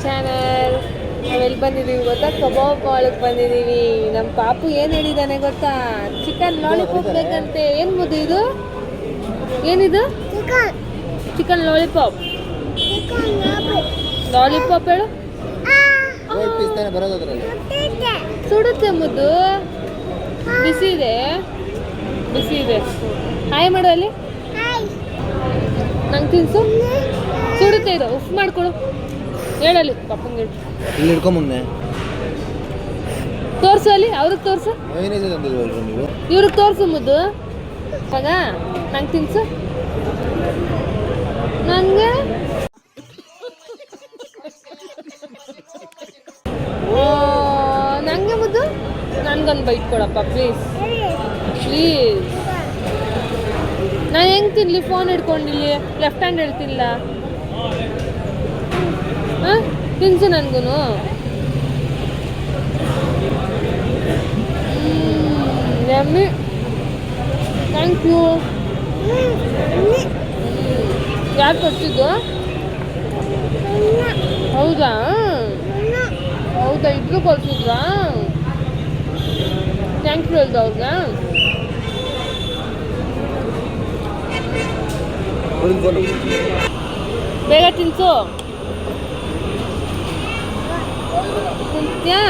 Channel. ನಾವೆಲ್ಲಿ ಬಂದಿದ್ದೀವಿ ಗೊತ್ತಾ? ಕಬಾಬ್ ಮಾಲ್ಗೆ ಬಂದಿದ್ದೀವಿ. ನಮ್ಮ ಪಾಪು ಏನು ಹೇಳಿದ್ದಾನೆ ಗೊತ್ತಾ? ಚಿಕನ್ ಲಾಲಿಪಾಪ್ ಬೇಕಂತೆ. ಏನು ಮುದ್ದು ಇದು? ಏನಿದು? Chicken lollipop. ಲಾಲಿಪಾಪ್ ಹೇಳು. ಸುಡುತ್ತೆ ಮುದ್ದು. ಬಿಸಿ ಇದೆ, ಬಿಸಿ ಇದೆ. ಹಾಯ್ ಮಾಡು ಅಲ್ಲಿ. ನಂಗೆ ತಿನ್ಸು. ಸುಡುತ್ತೆ ಇದು. ಉಫ್ ಮಾಡ್ಕೊಡು. ಹೇಳಲ್ಲಿ ಪಾಪಂಗೆ ಹೇಳು. ಇಲ್ಲಿ ಹಿಡ್ಕೊಂಬಂದೆ. ತೋರಿಸು ಅಲ್ಲಿ. ಅವ್ರಿಗೆ ತೋರಿಸು. ಇವ್ರಿಗೆ ತೋರಿಸು ಮುದ್ದು. ಇವಾಗ ನಂಗೆ ತಿನ್ಸು. ನನಗೆ ನನಗೆ ಮುದ್ದು. ನನಗೊಂದು ಬೈಟ್ ಕೊಡಪ್ಪ ಪ್ಲೀಸ್, ಪ್ಲೀಸ್. ನಾನು ಹೆಂಗೆ ತಿನ್ನಲಿ? ಫೋನ್ ಹಿಡ್ಕೊಂಡಿಲ್ಲಿ ಲೆಫ್ಟ್ ಹ್ಯಾಂಡ್ ಹೇಳ್ತಿಲ್ಲ. ಹಾಂ, ತಿನ್ಸು ನನಗೂ. Yummy, thank you. ಯಾರು ಕೊಡ್ತಿದ್ದು? ಹೌದಾ? ಹೌದಾ, ಇಬ್ರು ಕೊಡ್ಸಿದ್ರಾ? ಥ್ಯಾಂಕ್ ಯು ಹೇಳ್ದು ಅವ್ರಿಗೆ. ಬೇಗ ತಿನ್ಸು. ತಿಂತ್ಯಾ?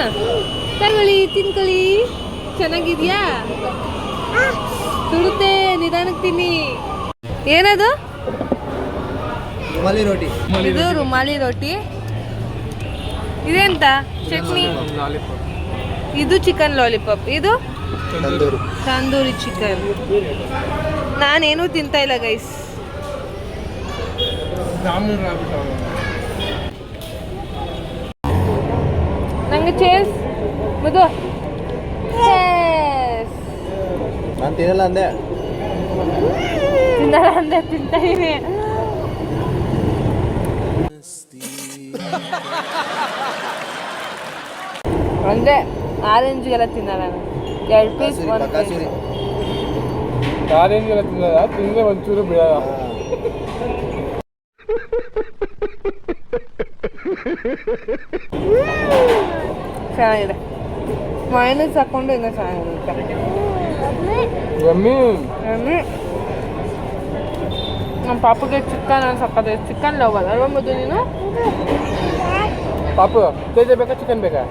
ತಗೊಳ್ಳಿ, ತಿನ್ಕೊಳ್ಳಿ. ಚೆನ್ನಾಗಿದ್ಯಾ? ಸುಡುತ್ತೆ, ನಿಧಾನಕ್ಕೆ ತಿನ್ನಿ. ಏನದು? ರುಮಾಲಿ ರೋಟಿ. ಇದು ರುಮಾಲಿ ರೋಟಿ. ಇದೆಂತ? ಚಟ್ನಿ. ಇದು ಚಿಕನ್ ಲಾಲಿಪಾಪ್. ಇದು ತಂದೂರಿ ಚಿಕನ್. ನಾನೇನು ತಿಂತಾ ಇಲ್ಲ ಗೈಸ್. ನಂಗೆ ಚೇಸ್ ಮುದು. ನಾನು ತಿನ್ನಲ್ಲ ಅಂದೆ. ತಿನ್ನಲ್ಲ ಅಂದೆ, ತಿಂತಾ ಇದೀನಿ. ಅಂದ್ರೆ ಆರೆಂಜ್ಗೆಲ್ಲ ತಿನ್ನಲ್ಲ ನಾನು. 2 ಪೀಸ್ 1 ಪೀಸ್. ಆರೆಂಜ್ಗೆಲ್ಲ ತಿನ್ನಲ್ಲ, ತಿಂದರೆ ಒಂಚೂರು ಬಿಡಲ್ಲ. ಚೆನ್ನಾಗಿದೆ. ಮೈನಸ್ ಹಾಕೊಂಡು ಇನ್ನೂ ಚೆನ್ನಾಗಿರುತ್ತೆ. ನಮ್ಮ ಪಾಪುಗೆ ಚಿಕನ್ ಸಕ್ಕತ್ತೆ. ಚಿಕನ್ ಲವರ್ ಅಲ್ವಾ ಮುದ್ದು ನೀನು? ಪಾಪು ತೇಜ ಬೇಕಾ ಚಿಕನ್ ಬೇಕಾ?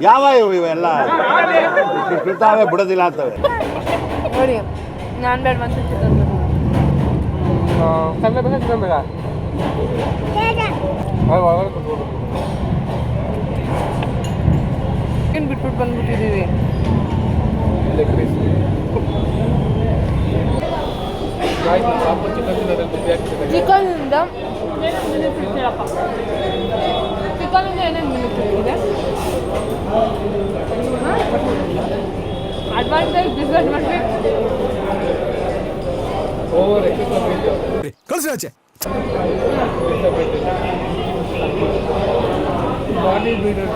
ಯಾವ ಇವೆಲ್ಲ ಬಿಡ್ತಾವೆ ಬಿಡೋದಿಲ್ಲ ಅಂತವೆ ನೋಡಿ. ನಾನು ಬೇಡ ಮತ್ತೆ ಚಿಕನ್ ಬೇಕು. ಕನ್ನಡ ಬೇಕಾ ಚಿಕನ್ ಬೇಕಾ? ಚಿಕನ್ ಬಿಟ್ಬಿಟ್ಟು ಬಂದ್ಬಿಟ್ಟಿದ್ದೀವಿ. ಚಿಕನಿಂದ ಬೆನಿಫಿಟ್ಸ್ ಹೇಳಪ್ಪ. ಚಿಕನಿಂದ ಏನೇನು ಬೆನಿಫಿಟ್ ಇದೆ? Advantage, disadvantage. Over exercise body builder.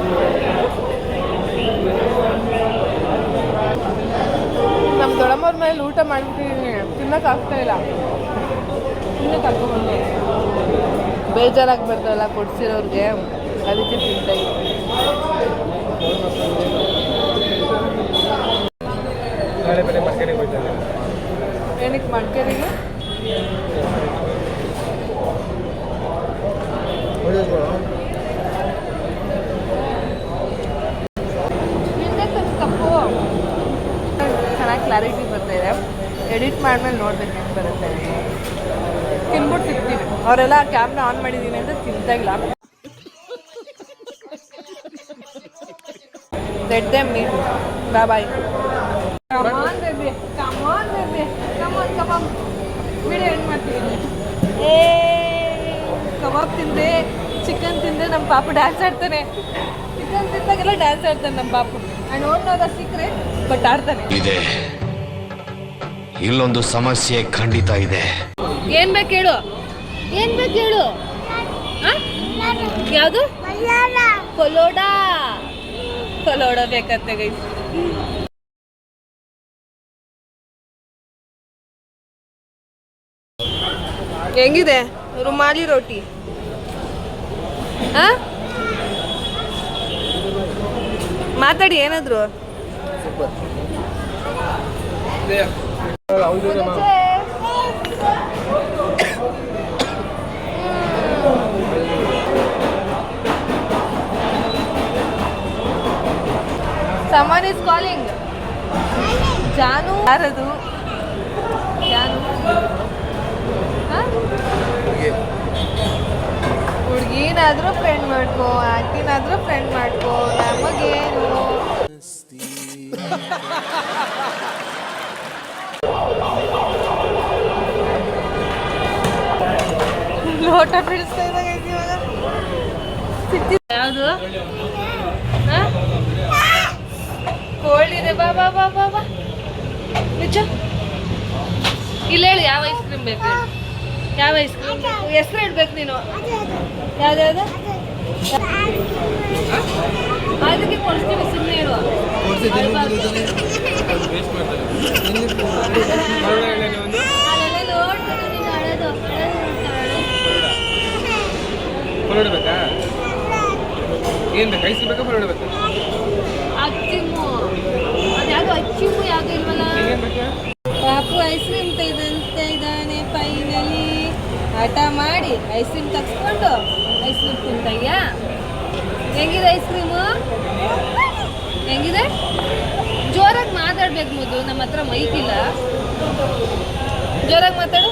ನಮ್ಮ ದೊಡ್ಡಮ್ಮವ್ರ ಮೇಲೆ ಊಟ ಮಾಡಿಬಿಟ್ಟಿದ್ದೀನಿ. ತಿನ್ನೋಕ್ಕಾಗ್ತಾ ಇಲ್ಲ. ಸುಮ್ಮನೆ ಕರ್ಕೊಂಡ್ಬಂದು ಬೇಜಾರಾಗಿ ಬರ್ತಲ್ಲ ಕೊಡ್ಸಿರೋರಿಗೆ, ಅದಕ್ಕೆ ತಿಂತಾ ಇದ್ದೀನಿ. ನಾಳೆ ಬೆಲೆ ಮಡಿಕೇರಿಗೆ ಹೋಗ್ತಾರೆ. ಏನಕ್ಕೆ ಮಡಿಕೇರಿಗೆ? ತಪ್ಪು ಚೆನ್ನಾಗಿ ಕ್ಲಾರಿಟಿ ಬರ್ತಾಯಿದೆ. ಎಡಿಟ್ ಮಾಡಿದ್ಮೇಲೆ ನೋಡ್ಬೇಕು ಹೆಂಗೆ ಬರುತ್ತೆ. ತಿನ್ಬಿಟ್ಟು ಸಿಗ್ತೀನಿ. ಅವರೆಲ್ಲ ಕ್ಯಾಮ್ರಾ ಆನ್ ಮಾಡಿದ್ದೀನಿ ಅಂತ ತಿಂತಾಗಿಲ್ಲ. Let them meet. Bye bye. Come on baby, come on baby, come on kebab. Video ಏನು ಮಾಡ್ತೀವಿ? ಕಬಾಬ್ ತಿಂದೆ, ಚಿಕನ್ ತಿಂದೆ. ನಮ್ಮ ಪಾಪು ಡ್ಯಾನ್ಸ್ ಆಡ್ತಾನೆ. ಚಿಕನ್ ತಿಂದಾಗೆಲ್ಲ ಡ್ಯಾನ್ಸ್ ಆಡ್ತಾನೆ ನಮ್ಮ ಪಾಪು. I don't know the secret, but ಆಡ್ತಾನೆ. ಇದೆ, ಇಲ್ಲೊಂದು ಸಮಸ್ಯೆ ಖಂಡಿತ ಇದೆ. ಏನ್ ಬೇಕು ಹೇಳು? ಏನ್ ಬೇಕು ಹೇಳು? ಯಾವುದು? ಫಲೋಡಾ. ಫಲೋಡಾ ಬೇಕಂತೆ ಗೈಸ್. ಹೆಂಗಿದೆ ರುಮಾಲಿ ರೋಟಿ? ಹಾ ಮಾತಾಡಿ ಏನಾದ್ರು. Someone is calling. ಜಾನು ಯಾರದು? ಜಾನು ಹುಡುಗಿನಾದ್ರೂ ಫ್ರೆಂಡ್ ಮಾಡ್ಕೋ, ಆಂಟಿನಾದ್ರೂ ಫ್ರೆಂಡ್ ಮಾಡ್ಕೋ, ನಮಗೇನು. ಲೋಟ ಬಿಡಿಸ್ತಾ ಇದ್ದಾಗ ಇವಾಗ ಯಾವುದು ಕೋಲ್ಡ್ ಇದೆ. ಬಾ ಬಾ ಬಾ ಬಾ ಬಾ ನಿಜ. ಇಲ್ಲ ಹೇಳಿ ಯಾವ ಐಸ್ ಕ್ರೀಮ್ ಬೇಕು? ಯಾವ ಐಸ್ ಕ್ರೀಮ್ ಬೇಕು? ಹೆಸರು ಇಡ್ಬೇಕು ನೀನು. ಯಾವ್ದಾವ್ದು ಅದಕ್ಕೆ ಕೊಡ್ತೀವಿ, ಸುಮ್ಮನೆ ಇರುವ. ಬೇಕಾ? ಏನ್ ಬೇಕು? ಐಸ್ ಬೇಕಾ? ಫಲ್ ಬೇಕಾ? ಅಚ್ಚಿಮ್ಮು ಅದು ಯಾವುದು ಅಚ್ಚಿಮ್ಮು ಯಾವುದು ಇಲ್ವಲ್ಲ. ಪಾಪು ಐಸ್ ಕ್ರೀಮ್ ಇದ್ದಾನೆ. ಫೈನಲಿ ಆಟ ಮಾಡಿ ಐಸ್ ಕ್ರೀಮ್ ತಗ್ಸ್ಕೊಂಡು ಐಸ್ ಕ್ರೀಮ್ ತಿಂತಯ್ಯ. ಹೆಂಗಿದೆ ಐಸ್ ಕ್ರೀಮು? ಹೆಂಗಿದೆ? ಜೋರಾಗಿ ಮಾತಾಡ್ಬೇಕು ಮುದ್ದು, ನಮ್ಮ ಹತ್ರ ಮೈಕ್ ಇಲ್ಲ. ಜೋರಾಗಿ ಮಾತಾಡು.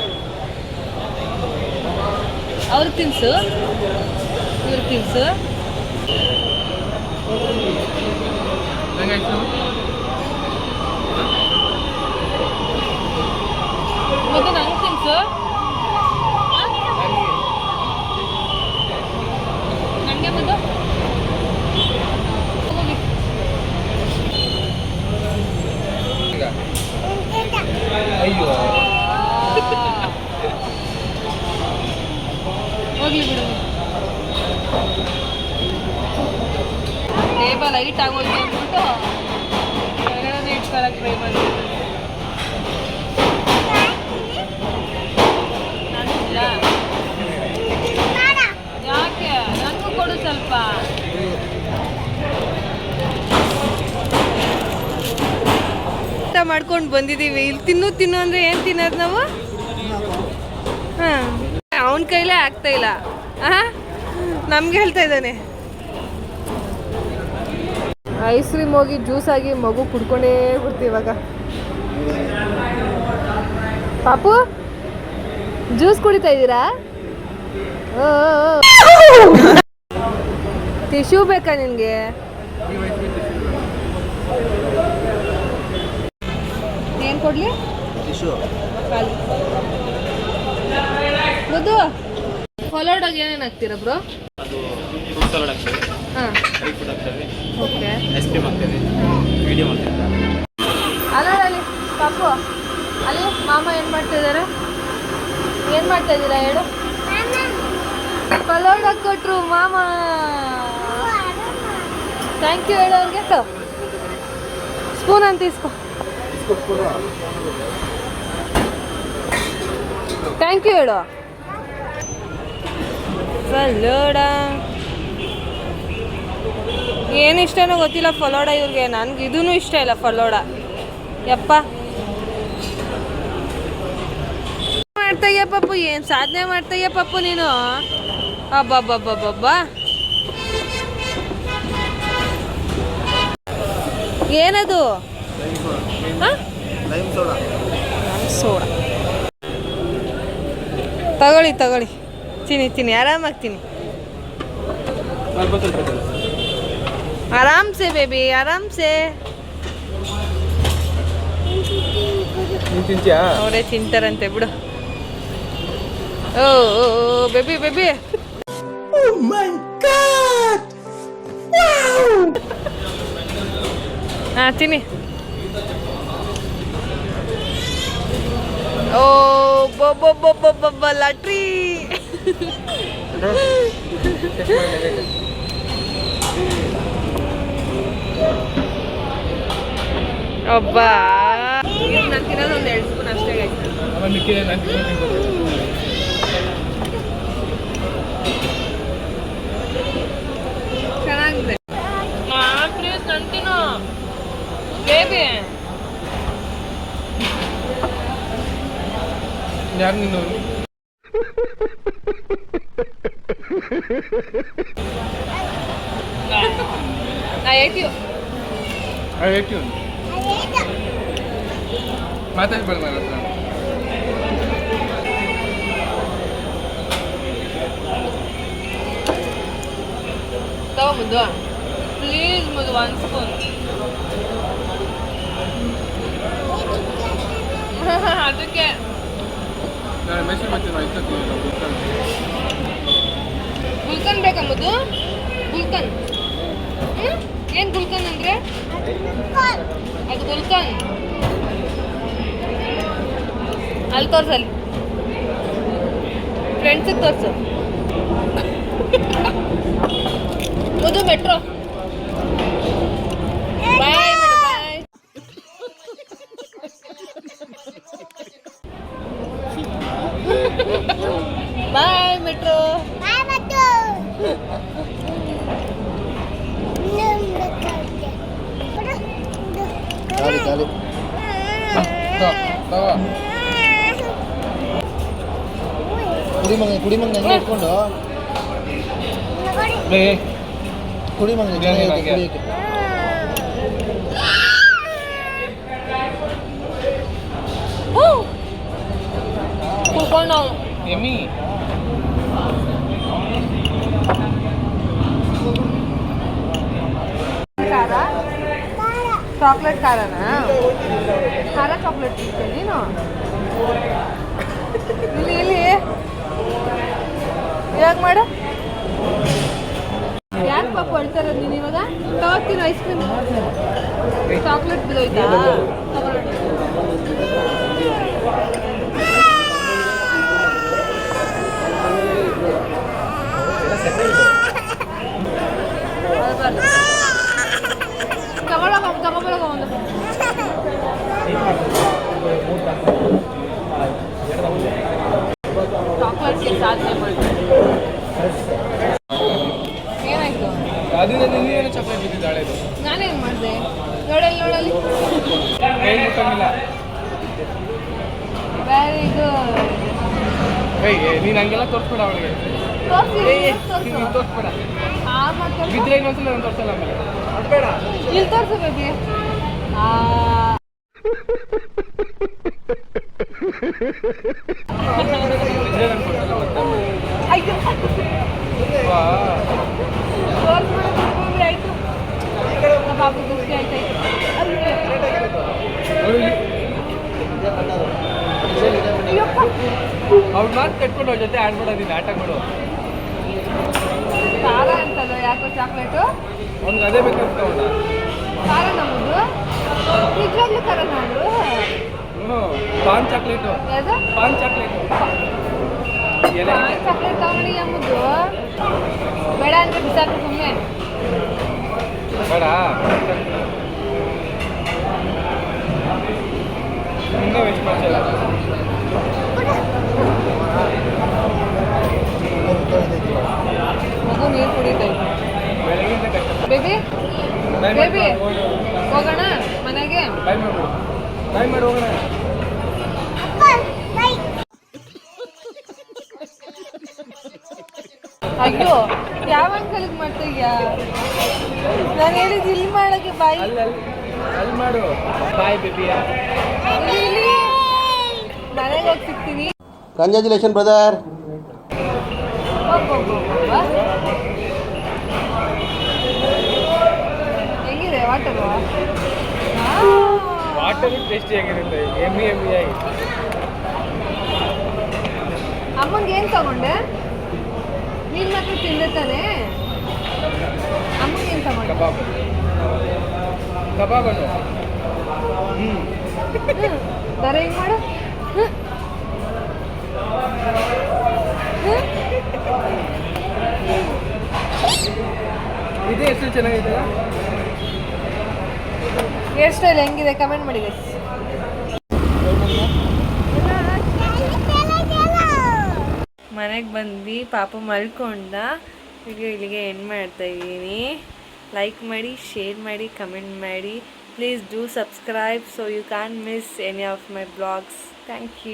ಅವ್ರು ತಿನ್ಸು, ಇವ್ರು ತಿನ್ಸು. ಮುದ್ದು ನಂಗೆ ತಿನ್ಸು. ನನಗೆ ಮುದ್ದು ಹೋಗಿ. ಅಯ್ಯೋ ಹೋಗ್ಲಿ ಬಿಡು. ಟೇಬಲ್ ಹೈಟ್ ಆಗೋದು ಅಂದ್ಬಿಟ್ಟು ಕೆಳಗಡೆ ಇಟ್ಕೊಳಕ್ ಟ್ರೈ ಮಾಡಿ. ಯಾಕೆ ನನಗೂ ಕೊಡು ಸ್ವಲ್ಪ. ಊಟ ಮಾಡ್ಕೊಂಡು ಬಂದಿದ್ದೀವಿ. ಇಲ್ಲಿ ತಿನ್ನು ಅಂದ್ರೆ ಏನು ತಿನ್ನೋದು ನಾವು? ಹಾಂ, ಅವನ ಕೈಲೇ ಆಗ್ತಾ ಇಲ್ಲ. ನಮ್ಗೆ ಹೇಳ್ತಾ ಇದ್ದಾನೆ. ಐಸ್ ಕ್ರೀಮ್ ಹೋಗಿ ಜ್ಯೂಸ್ ಆಗಿ ಮಗು ಕುಡ್ಕೊಂಡೇ ಬಿಡ್ತೀವಿ ಇವಾಗ. ಪಾಪು ಜ್ಯೂಸ್ ಕುಡಿತಾ ಇದ್ದೀರಾ? ಟಿಶ್ಯೂ ಬೇಕಾ ನಿನಗೆ? ಏನು ಕೊಡ್ಲಿ? ಮುದ್ದು ಫಲೋಡಾಗಿ ಏನೇನು ಹಾಕ್ತೀರಾ ಬ್ರೋ? ಅದು ಫ್ರೂಟ್ ಸಲಾಡ್ ಹಾಕ್ತೇವೆ, ಹಾಂ, ಡ್ರೈ ಫ್ರೂಟ್ ಹಾಕ್ತೇವೆ, ಓಕೆ. ಐಸ್ ಕ್ರೀಮ್ ಹಾಕ್ತೇವೆ, ಮೀಡಿಯಮ್ ಹಾಕ್ತೇವೆ. ಅಲ್ಲಿ ಪಾಪು, ಅಲ್ಲಿ ಮಾಮ ಏನು ಮಾಡ್ತಿದ್ದಾರೆ? ಏನು ಮಾಡ್ತಾ ಇದ್ದೀರಾ ಹೇಳು? ಫಲೋಡ್ ಹಾಕ್ಕೊಟ್ರು ಮಾಮ. ಥ್ಯಾಂಕ್ ಯು ಹೇಳು ಅವ್ರಿಗೆ. ಸ್ಪೂನ್ ಅಂತ ಇಸ್ಕೊ. ಥ್ಯಾಂಕ್ ಯು ಹೇಳು. ಫಲೋಡ ಏನು ಇಷ್ಟನೋ ಗೊತ್ತಿಲ್ಲ ಫಲೋಡ ಇವ್ರಿಗೆ. ನನಗೆ ಇದೂ ಇಷ್ಟ ಇಲ್ಲ ಫಲೋಡ. ಯಪ್ಪ ಮಾಡ್ತಯ್ಯ ಪಪ್ಪು, ಏನು ಸಾಧನೆ ಮಾಡ್ತಯ್ಯ ಪಪ್ಪು ನೀನು. ಅಬ್ಬಬ್ಬಬ್ಬಬ್ಬ, ಏನದು? ಸೋಡಾ ತಗೊಳ್ಳಿ ತಿನ್ನಿ ಆರಾಮಾಗ್ತೀನಿ. ಆರಾಮ್ಸೆ ಬೇಬಿ, ಆರಾಮ್ಸೆ. ಅವರೇ ತಿಂತಾರಂತೆ ಬಿಡು. Oh baby. ಹಾಂ ತಿನ್ನಿ. ಓ ಬೊಬ್ಬ ಲಾಟ್ರಿ. ಒಬ್ಬ ನಾನು ತಿನ್ನೋದು ಒಂದು 2 ಸ್ಪೂನ್ ಅಷ್ಟೇ ಆಯ್ತು. ಯಾರು ನೀನು ನಾ ಹೇಳ್ತೀವಿ ಹೇಳ್ತೀವಿ ಮಾತಾಡ್ಬೇಡ ನನ್ನ ಹತ್ರ ತಗೋ ಮುದ್ದು ಪ್ಲೀಸ್ ಮುದ್ದು 1 ಸ್ಪೂನ್ ಅದಕ್ಕೆ ನಾನು ಮೆಸೇಜ್ ಮಾಡ್ತೀನಿ ಇಷ್ಟೊತ್ತಿಗೆ ಗುಲ್ಕನ್ ಬೇಕಾ ಮುದ್ದು ಗುಲ್ಕನ್ ಏನು ಗುಲ್ಕನ್ ಅಂದರೆ ಅದು ಗುಲ್ಕನ್ ಅಲ್ಲಿ ತೋರ್ಸಲ್ಲಿ ಫ್ರೆಂಡ್ಸಿಗೆ ತೋರಿಸು ಮುದ್ದು ಮೆಟ್ರೋ ಬಾಯ್ ಬಾಯ್ ಬಾಯ್ ಮೆಟ್ರೋ ಖಾಲಿ ಖಾಲಿ ಕುಡಿ ಮಂಗ ಹೆಂಗೆ ಇಟ್ಕೊಂಡು ಕುಡಿ ಮಂಗ ಕುಡಿಯೋಕ್ಕೆ ಕುಡ್ಕೊಂಡು ಎಮ್ಮಿ ಖಾರ ಚಾಕ್ಲೇಟ್ ಖಾರನಾ ಖಾರ ಚಾಕ್ಲೇಟ್ ತಿಂತೀನಿ ನೀನು ಇಲ್ಲಿ ಇಲ್ಲಿ ಇವಾಗ ಮಾಡು ಯಾರು ಪಾಪ ಹೇಳ್ತಾರದು ನೀನು ಇವಾಗ ತಗೋತೀನಿ ಐಸ್ ಕ್ರೀಮ್ ಚಾಕ್ಲೇಟ್ ಬಿದ್ದೋಯ್ತಾ ತಗೊಬರೋ ಒಂದು ಚಾಕ್ಲೇಟ್ಗೆ ಸಾಧನೆ ಮಾಡಿ ಏನಾಯ್ತು ಅದರಿಂದ ನಿನ್ನೇನು ಚಾಕ್ಲೇಟ್ ಬಿದ್ದಿದ್ದು ಹಳೇದು ನಾನೇನು ಮಾಡಿದೆ ನೋಡಲ್ಲಿ ನೋಡಲ್ಲಿ ಕೈ ಮುಟ್ಟಂಗಿಲ್ಲ ವೆರಿ ಗುಡ್ ನೀನು ಹಂಗೆಲ್ಲ ತೋರಿಸ್ಬೇಡ ಅವಳಿಗೆ ನೀನು ತೋರಿಸ್ಬೇಡ ಬಿದ್ದರೆ ಇನ್ನೊಂದ್ಸಲ ನಾನು ತೋರಿಸಲ್ಲ ಆಮೇಲೆ ಬೇಡ ಇಲ್ಲಿ ತೋರಿಸು ಬೇಬಿ ಆಯ್ತು ಆಯ್ತು ಬಾಬು ಖುಷಿ ಆಯ್ತಾಯ್ತು ಅವ್ಳು ಮಾತು ಕಟ್ಕೊಂಡು ಅವ್ರ ಜೊತೆ ಆಡ್ಬಿಡೋದಿಲ್ಲ ಆಟಗಳು ಖಾರ ಅಂತಲ್ಲ ಯಾಕೋ ಚಾಕ್ಲೇಟು ಅವ್ನಿಗೆ ಅದೇ ಬೇಕಂತ ಅವಳ ಖಾರ ನಮ್ಮದು ನಿಜವಾಗ್ಲೂ ಖಾರ ನೋಡು ಹ್ಞೂ ಪಾನ್ ಚಾಕ್ಲೇಟು ಯಾವುದು ಪಾನ್ ಚಾಕ್ಲೇಟು ಚಾಕ್ಲೇಟ್ ತಗೊಂಡು ಎಂಬುದು ಬೇಡ ಅಂದರೆ ಬಿಸಾಕು ಸುಮ್ಮನೆ ಬೇಡ ಇನ್ನೇ ವೇಸ್ಟ್ ಮಾಡ್ಸಲ್ಲ ಮಗು ನೀರು ಕುಡಿತೈತೆ ಬೆಳಗಿಂದ ಕಷ್ಟ ಬೇಬಿ ಬೇಬಿ ಹೋಗೋಣ ಮನೆಗೆ ಬಾಯ್ ಮಾಡ್ಬಿಡು ಬಾಯ್ ಮಾಡಿ ಹೋಗೋಣ ಅಯ್ಯೋ ಯಾವ ಅಂಕಲ್ಗೆ ಮಾಡ್ತೀಯ ನಾನು ಹೇಳಿದ್ದು ಇಲ್ಲಿ ಮಾಡೋಕ್ಕೆ ಬಾಯಿ ಅಲ್ಲಿ ಮಾಡು ಬಾಯ್ ಬೇಬಿ ಇಲ್ಲಿ ಮನೆಗೆ ಹೋಗಿ ಸಿಗ್ತೀವಿ ಕಂಗ್ರ್ಯಾಚುಲೇಷನ್ ಬ್ರದರ್ ಹೆಂಗಿದೆ ವಾಟರು ವಾಟರ್ ಟೇಸ್ಟಿ ಆಗಿರುತ್ತೆ ಎಮ್ಮಿ ಆಗಿ ಅಮ್ಮಂಗೆ ಏನು ತಗೊಂಡೆ ನೀನು ಮಾತ್ರ ತಿಂದೆ ತಾನೆ ಅಮ್ಮಂಗೆ ಏನು ತಗೊಂಡೆ ಕಬಾಬ್ ಕಬಾಬನ್ನು ದರ ಹಿಂಗೆ ಮಾಡು ಇದೇ ಎಷ್ಟು ಚೆನ್ನಾಗಿದೆ ಹೇರ್ ಸ್ಟೈಲ್ ಹೆಂಗಿದೆ ಕಮೆಂಟ್ ಮಾಡಿ guys. ಮನೆಗೆ ಬಂದ್ವಿ ಪಾಪ ಮಲ್ಕೊಂಡ ವಿಡಿಯೋ ಇಲ್ಲಿಗೆ ಎಂಡ್ ಮಾಡ್ತಾ ಇದ್ದೀನಿ ಲೈಕ್ ಮಾಡಿ ಶೇರ್ ಮಾಡಿ ಕಮೆಂಟ್ ಮಾಡಿ please do subscribe so you can miss any of my blogs thank you